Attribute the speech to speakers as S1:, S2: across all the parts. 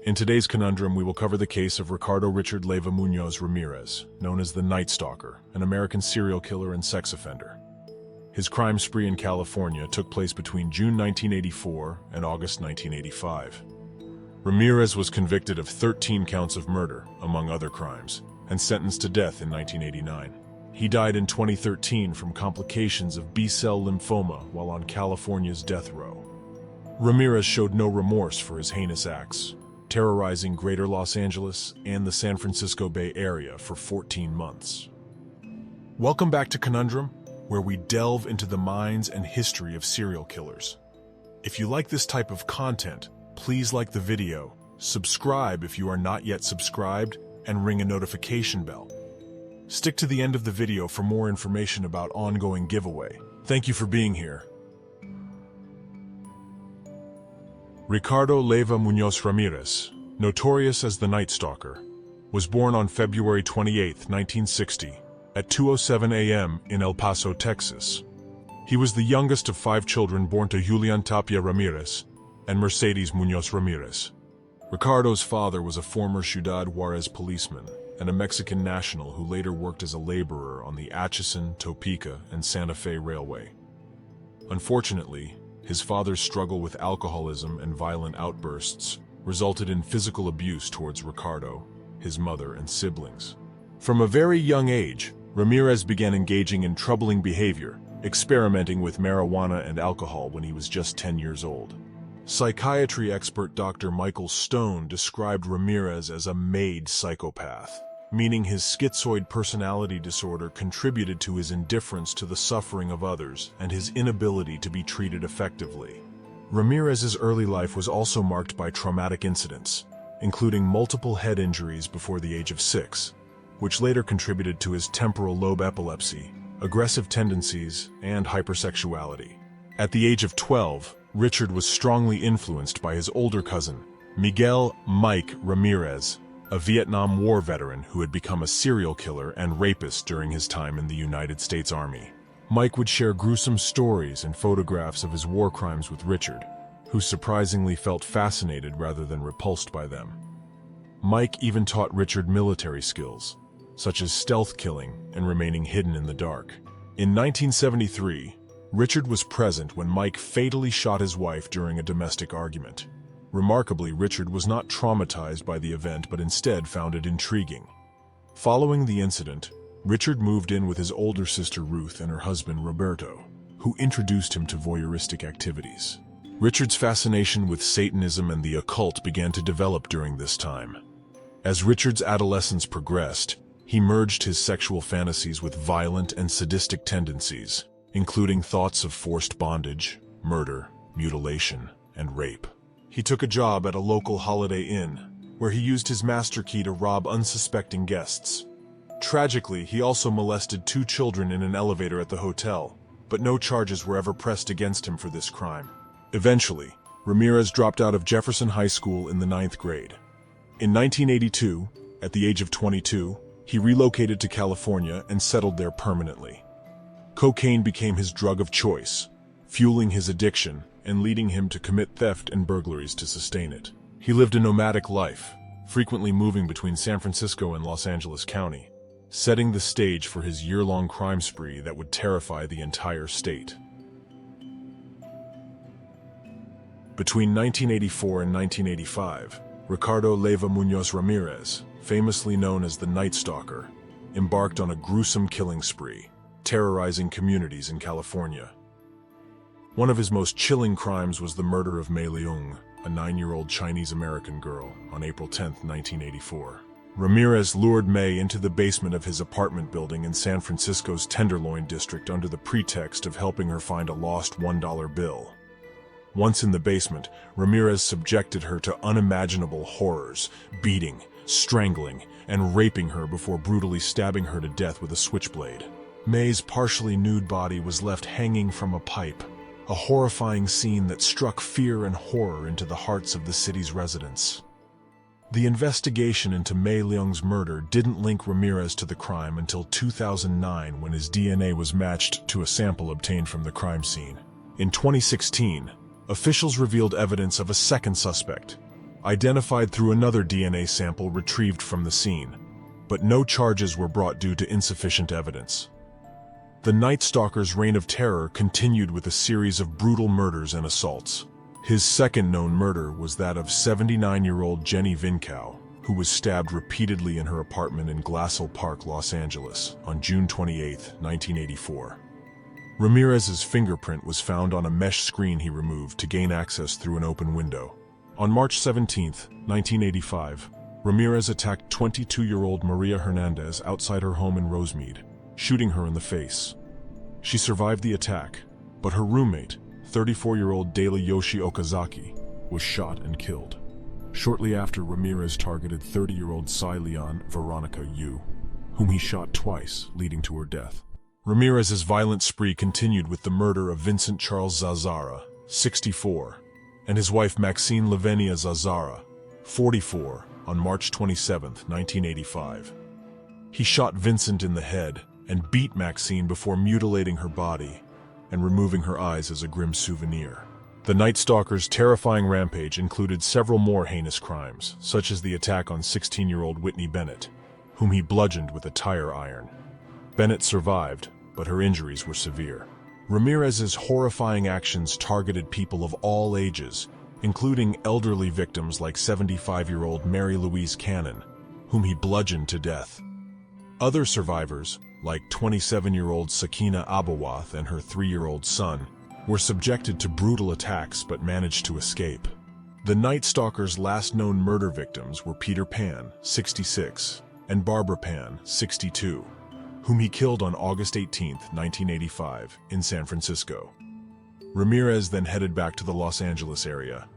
S1: In today's Conundrum, we will cover the case of Ricardo Richard Leyva Munoz Ramirez, known as the Night Stalker, an American serial killer and sex offender. His crime spree in California took place between June 1984 and August 1985. Ramirez was convicted of 13 counts of murder, among other crimes, and sentenced to death in 1989. He died in 2013 from complications of B-cell lymphoma while on California's death row. Ramirez showed no remorse for his heinous acts, terrorizing Greater Los Angeles and the San Francisco Bay Area for 14 months. Welcome back to Conundrum, where we delve into the minds and history of serial killers. If you like this type of content, please like the video, subscribe if you are not yet subscribed, and ring a notification bell. Stick to the end of the video for more information about ongoing giveaway. Thank you for being here. Ricardo Leyva Munoz Ramirez, notorious as the Night Stalker, was born on February 28, 1960, at 2:07 a.m. in El Paso, Texas. He was the youngest of 5 children born to Julian Tapia Ramirez and Mercedes Munoz Ramirez. Ricardo's father was a former Ciudad Juarez policeman and a Mexican national who later worked as a laborer on the Atchison, Topeka, and Santa Fe Railway. Unfortunately, his father's struggle with alcoholism and violent outbursts resulted in physical abuse towards Ricardo, his mother, and siblings. From a very young age, Ramirez began engaging in troubling behavior, experimenting with marijuana and alcohol when he was just 10 years old. Psychiatry expert Dr. Michael Stone described Ramirez as a made psychopath, meaning his schizoid personality disorder contributed to his indifference to the suffering of others and his inability to be treated effectively. Ramirez's early life was also marked by traumatic incidents, including multiple head injuries before the age of 6, which later contributed to his temporal lobe epilepsy, aggressive tendencies, and hypersexuality. At the age of 12, Richard was strongly influenced by his older cousin, Miguel "Mike" Ramirez, a Vietnam War veteran who had become a serial killer and rapist during his time in the United States Army. Mike would share gruesome stories and photographs of his war crimes with Richard, who surprisingly felt fascinated rather than repulsed by them. Mike even taught Richard military skills, such as stealth killing and remaining hidden in the dark. In 1973, Richard was present when Mike fatally shot his wife during a domestic argument. Remarkably, Richard was not traumatized by the event but instead found it intriguing. Following the incident, Richard moved in with his older sister Ruth and her husband Roberto, who introduced him to voyeuristic activities. Richard's fascination with Satanism and the occult began to develop during this time. As Richard's adolescence progressed, he merged his sexual fantasies with violent and sadistic tendencies, including thoughts of forced bondage, murder, mutilation, and rape. He took a job at a local Holiday Inn, where he used his master key to rob unsuspecting guests. Tragically, he also molested 2 children in an elevator at the hotel, but no charges were ever pressed against him for this crime. Eventually, Ramirez dropped out of Jefferson High School in the 9th grade. In 1982, at the age of 22, he relocated to California and settled there permanently. Cocaine became his drug of choice, fueling his addiction and leading him to commit theft and burglaries to sustain it. He lived a nomadic life, frequently moving between San Francisco and Los Angeles County, setting the stage for his year-long crime spree that would terrify the entire state. Between 1984 and 1985, Ricardo Leyva Munoz Ramirez, famously known as the Night Stalker, embarked on a gruesome killing spree, terrorizing communities in California. One of his most chilling crimes was the murder of Mei Leung, a 9-year-old Chinese-American girl, on April 10, 1984. Ramirez lured Mei into the basement of his apartment building in San Francisco's Tenderloin district under the pretext of helping her find a lost $1 bill. Once in the basement, Ramirez subjected her to unimaginable horrors, beating, strangling, and raping her before brutally stabbing her to death with a switchblade. Mei's partially nude body was left hanging from a pipe, a horrifying scene that struck fear and horror into the hearts of the city's residents. The investigation into Mei Leung's murder didn't link Ramirez to the crime until 2009, when his DNA was matched to a sample obtained from the crime scene. In 2016, officials revealed evidence of a second suspect, identified through another DNA sample retrieved from the scene, but no charges were brought due to insufficient evidence. The Night Stalker's reign of terror continued with a series of brutal murders and assaults. His second known murder was that of 79-year-old Jenny Vincow, who was stabbed repeatedly in her apartment in Glassell Park, Los Angeles, on June 28, 1984. Ramirez's fingerprint was found on a mesh screen he removed to gain access through an open window. On March 17, 1985, Ramirez attacked 22-year-old Maria Hernandez outside her home in Rosemead, shooting her in the face. She survived the attack, but her roommate, 34-year-old Dela Yoshi Okazaki, was shot and killed. Shortly after, Ramirez targeted 30-year-old Cy Leon Veronica Yu, whom he shot twice, leading to her death. Ramirez's violent spree continued with the murder of Vincent Charles Zazara, 64, and his wife Maxine Lavenia Zazara, 44, on March 27, 1985. He shot Vincent in the head and beat Maxine before mutilating her body and removing her eyes as a grim souvenir. The Night Stalker's terrifying rampage included several more heinous crimes, such as the attack on 16-year-old Whitney Bennett, whom he bludgeoned with a tire iron. Bennett survived, but her injuries were severe. Ramirez's horrifying actions targeted people of all ages, including elderly victims like 75-year-old Mary Louise Cannon, whom he bludgeoned to death. Other survivors, like 27-year-old Sakina Abawath and her 3-year-old son, were subjected to brutal attacks but managed to escape. The Night Stalker's last known murder victims were Peter Pan, 66, and Barbara Pan, 62, whom he killed on August 18, 1985, in San Francisco. Ramirez then headed back to the Los Angeles area.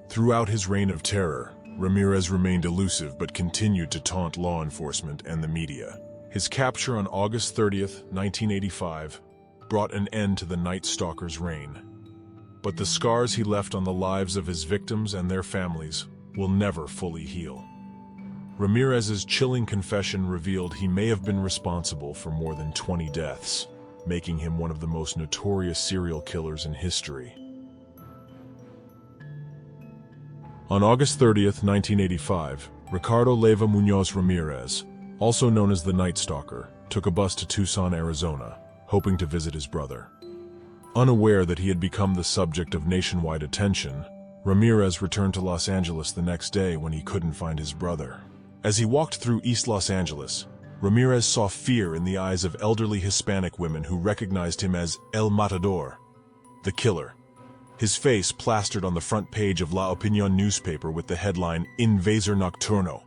S1: Throughout his reign of terror, Ramirez remained elusive but continued to taunt law enforcement and the media. His capture on August 30, 1985, brought an end to the Night Stalker's reign. But the scars he left on the lives of his victims and their families will never fully heal. Ramirez's chilling confession revealed he may have been responsible for more than 20 deaths, making him one of the most notorious serial killers in history. On August 30, 1985, Ricardo Leyva Muñoz Ramirez, also known as the Night Stalker, took a bus to Tucson, Arizona, hoping to visit his brother. Unaware that he had become the subject of nationwide attention, Ramirez returned to Los Angeles the next day when he couldn't find his brother. As he walked through East Los Angeles, Ramirez saw fear in the eyes of elderly Hispanic women who recognized him as El Matador, the killer. His face plastered on the front page of La Opinión newspaper with the headline, Invasor Nocturno.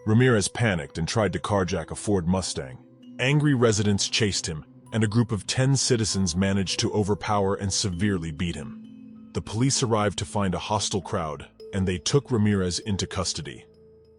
S1: Ramirez panicked and tried to carjack a Ford Mustang. Angry residents chased him, and a group of 10 citizens managed to overpower and severely beat him. The police arrived to find a hostile crowd, and they took Ramirez into custody.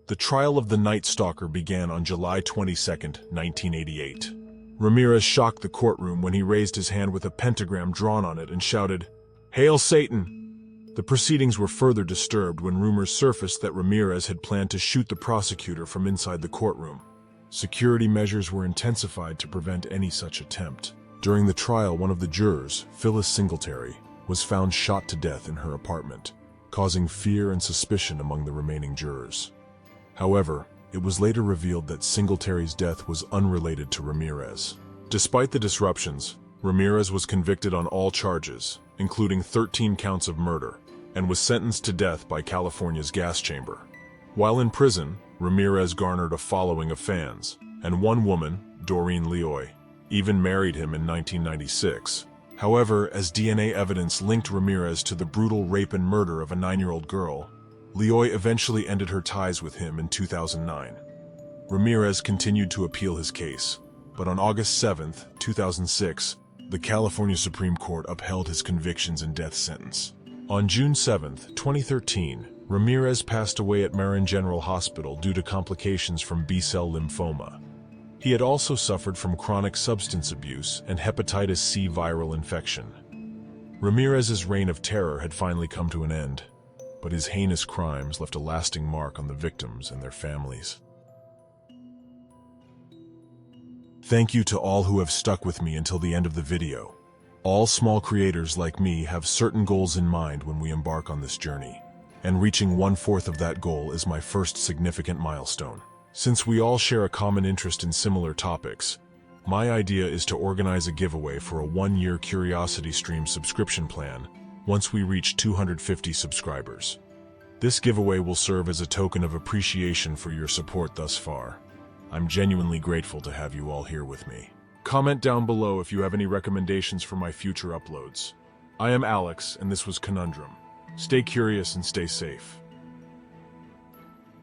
S1: The trial of the Night Stalker began on July 22, 1988. Ramirez shocked the courtroom when he raised his hand with a pentagram drawn on it and shouted, "Hail Satan!" The proceedings were further disturbed when rumors surfaced that Ramirez had planned to shoot the prosecutor from inside the courtroom. Security measures were intensified to prevent any such attempt. During the trial, one of the jurors, Phyllis Singletary, was found shot to death in her apartment, causing fear and suspicion among the remaining jurors. However, it was later revealed that Singletary's death was unrelated to Ramirez. Despite the disruptions, Ramirez was convicted on all charges, including 13 counts of murder, and was sentenced to death by California's gas chamber. While in prison, Ramirez garnered a following of fans, and one woman, Doreen Leoy, even married him in 1996. However, as DNA evidence linked Ramirez to the brutal rape and murder of a 9-year-old girl, Leoy eventually ended her ties with him in 2009. Ramirez continued to appeal his case, but on August 7, 2006, the California Supreme Court upheld his convictions and death sentence. On June 7, 2013, Ramirez passed away at Marin General Hospital due to complications from B-cell lymphoma. He had also suffered from chronic substance abuse and hepatitis C viral infection. Ramirez's reign of terror had finally come to an end, but his heinous crimes left a lasting mark on the victims and their families. Thank you to all who have stuck with me until the end of the video. All small creators like me have certain goals in mind when we embark on this journey. and reaching 1/4 of that goal is my first significant milestone. Since we all share a common interest in similar topics, my idea is to organize a giveaway for a 1-year Curiosity Stream subscription plan once we reach 250 subscribers. This giveaway will serve as a token of appreciation for your support thus far. I'm genuinely grateful to have you all here with me. Comment down below if you have any recommendations for my future uploads. I am Alex, and this was Conundrum. Stay curious and stay safe.